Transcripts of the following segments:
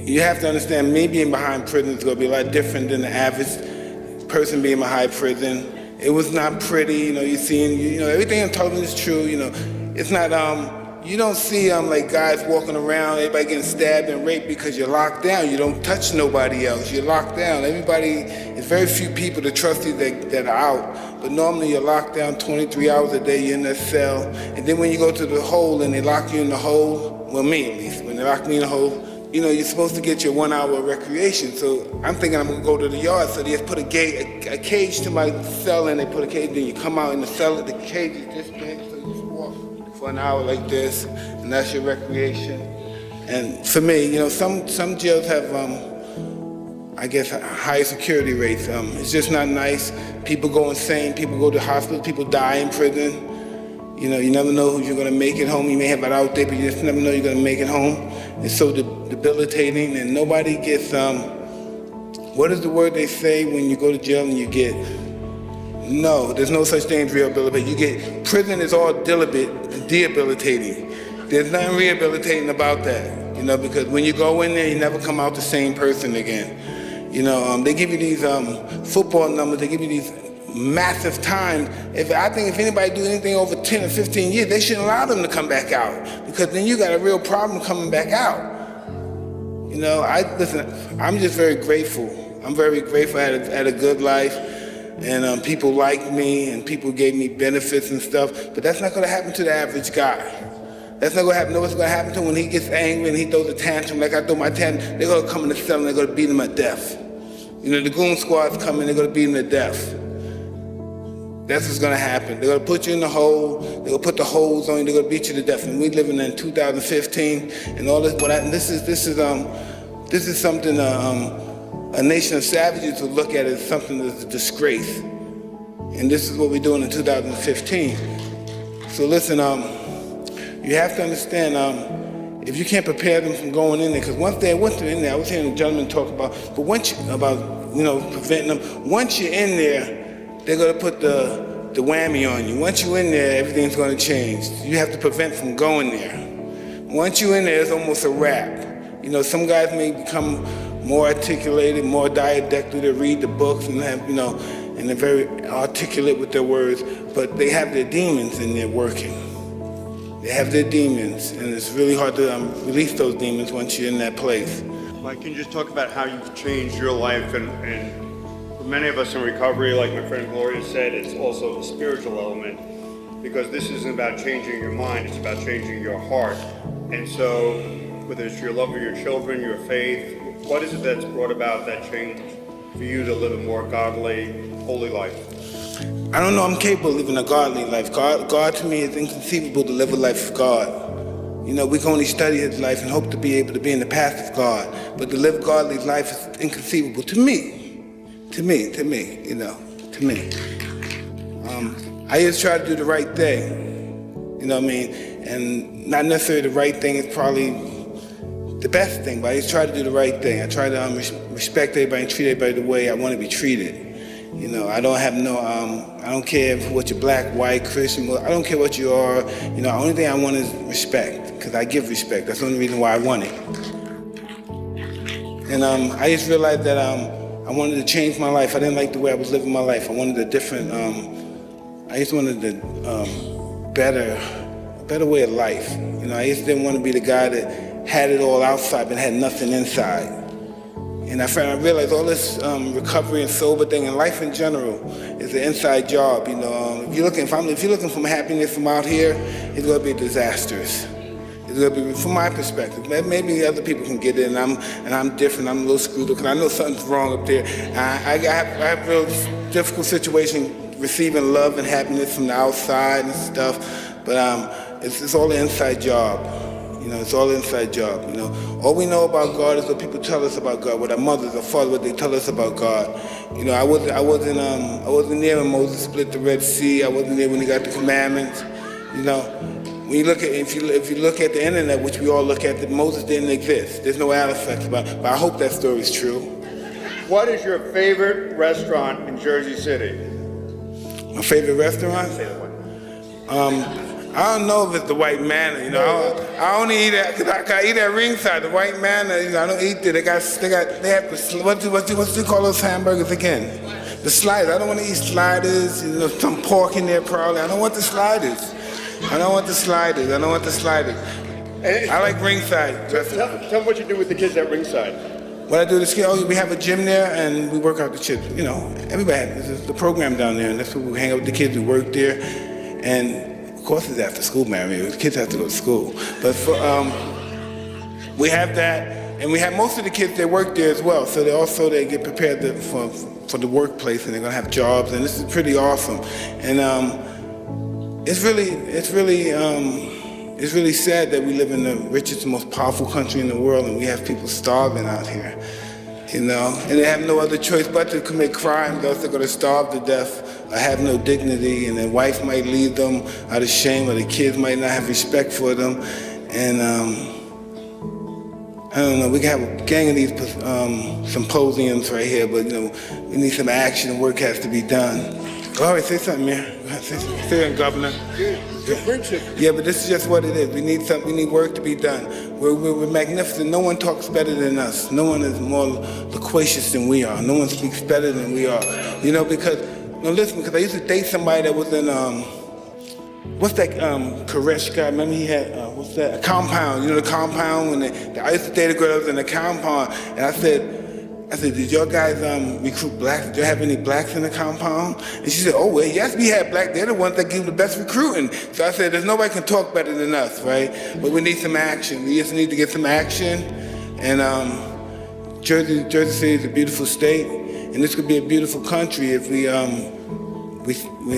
you have to understand, me being behind prison is going to be a lot different than the average person being behind prison. It was not pretty, you're seeing, everything on television is true, it's not, you don't see like guys walking around, everybody getting stabbed and raped because you're locked down. You don't touch nobody else, you're locked down. It's very few people to trust you that are out, but normally you're locked down 23 hours a day, you're in a cell, and then when you go to the hole and they lock you in the hole, well, me at least, when they lock me in the hole, you're supposed to get your 1 hour of recreation. So I'm thinking I'm gonna go to the yard. So they just put a cage to my cell, and they put a cage, then you come out in the cell, the cage is this big, so you just walk for an hour like this, and that's your recreation. And for me, some jails have, I guess, higher security rates. It's just not nice. People go insane, people go to hospitals, people die in prison. You never know who you're gonna make it home. You may have it out there, but you just never know you're gonna make it home. It's so debilitating, and nobody gets, what is the word they say when you go to jail and you get? No, there's no such thing as rehabilitation. Prison is all debilitating. There's nothing rehabilitating about that, because when you go in there, you never come out the same person again. They give you these football numbers, they give you these massive times. I think if anybody do anything over 10 or 15 years, they shouldn't allow them to come back out, because then you got a real problem coming back out. Listen, I'm just very grateful. I'm very grateful I had a good life, and people liked me, and people gave me benefits and stuff, but that's not gonna happen to the average guy. That's not gonna happen. Know what's gonna happen to him when he gets angry and he throws a tantrum like I throw my tantrum? They're gonna come in the cell and they're gonna beat him to death. The goon squad's coming, they're gonna beat him to death. That's what's gonna happen. They're gonna put you in the hole, they're gonna put the holes on you, they're gonna beat you to death. And we living in 2015, and all this, this is something a nation of savages would look at as something that's a disgrace. And this is what we're doing in 2015. So listen, you have to understand, if you can't prepare them from going in there, because once they're in there, I was hearing a gentleman talk about, preventing them. Once you're in there, they're gonna put the whammy on you. Once you're in there, everything's gonna change. You have to prevent from going there. Once you're in there, it's almost a wrap. Some guys may become more articulated, more didactic, they read the books and have, and they're very articulate with their words, but they have their demons in there working. They have their demons, and it's really hard to release those demons once you're in that place. Mike, can you just talk about how you've changed your life, and for many of us in recovery, like my friend Gloria said, it's also the spiritual element, because this isn't about changing your mind, it's about changing your heart. And so, whether it's your love of your children, your faith, what is it that's brought about that change for you to live a more godly, holy life? I don't know, I'm capable of living a godly life. God to me is inconceivable to live a life of God. We can only study his life and hope to be able to be in the path of God. But to live a godly life is inconceivable to me. I just try to do the right thing, And not necessarily the right thing is probably the best thing, but I just try to do the right thing. I try to respect everybody and treat everybody the way I want to be treated. I don't have I don't care what you're black, white, Christian, I don't care what you are. The only thing I want is respect, because I give respect. That's the only reason why I want it. And I just realized that I wanted to change my life. I didn't like the way I was living my life. I wanted a different, I just wanted a better way of life. I just didn't want to be the guy that had it all outside but had nothing inside. And I realized all this recovery and sober thing and life in general is an inside job. If you're looking for happiness from out here, it's going to be disastrous. It's going to be, from my perspective. Maybe other people can get it, and I'm different. I'm a little screwed up because I know something's wrong up there. I have a real difficult situation receiving love and happiness from the outside and stuff, but it's all an inside job. It's all an inside job. All we know about God is what people tell us about God, what our mothers or fathers, what they tell us about God. I wasn't there when Moses split the Red Sea. I wasn't there when he got the commandments. When you look at, if you look at the internet, which we all look at, that Moses didn't exist. There's no artifacts about it, but I hope that story is true. What is your favorite restaurant in Jersey City? My favorite restaurant? Say that one. I don't know if it's the white manna, you know. I only eat that because I eat at ringside. The white manna, you know, I don't eat it. They have the, what do you call those hamburgers again? The sliders. I don't want to eat sliders. You know, some pork in there probably. I don't want the sliders. I don't want the sliders. I don't want the sliders. I like ringside. Tell me what you do with the kids at ringside. What I do is, we have a gym there and we work out the kids. You know, everybody, there's the program down there, and that's where we hang out with the kids. We work there, and of course it's after school, man. I mean, the kids have to go to school. But we have that, and we have most of the kids that work there as well. So they get prepared for the workplace, and they're gonna have jobs, and this is pretty awesome. And it's really sad that we live in the richest and most powerful country in the world, and we have people starving out here, you know, and they have no other choice but to commit crimes, else they're going to starve to death or have no dignity, and their wife might leave them out of shame, or the kids might not have respect for them. And I don't know, we can have a gang of these symposiums right here, but, you know, we need some action and work has to be done. All right, say something, Mayor. Say something, Governor. Yeah, but this is just what it is. We need something. We need work to be done. We're magnificent. No one talks better than us. No one is more loquacious than we are. No one speaks better than we are. You know, because I used to date somebody that was in what's that Koresh guy? Remember he had what's that? A Compound. You know the Compound when I used to date a girl that was in the Compound, and I said, did your guys recruit blacks? Did you have any blacks in the Compound? And she said, oh, well, yes, we had blacks. They're the ones that give the best recruiting. So I said, there's nobody can talk better than us, right? But we need some action. We just need to get some action. And Jersey City is a beautiful state, and this could be a beautiful country if we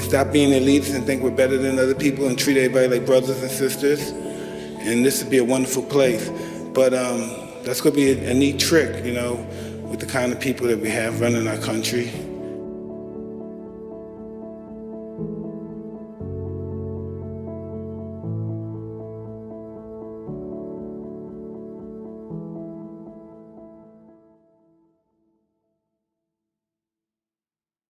stop being elites and think we're better than other people and treat everybody like brothers and sisters. And this would be a wonderful place. But that's going to be a neat trick, you know, with the kind of people that we have running our country.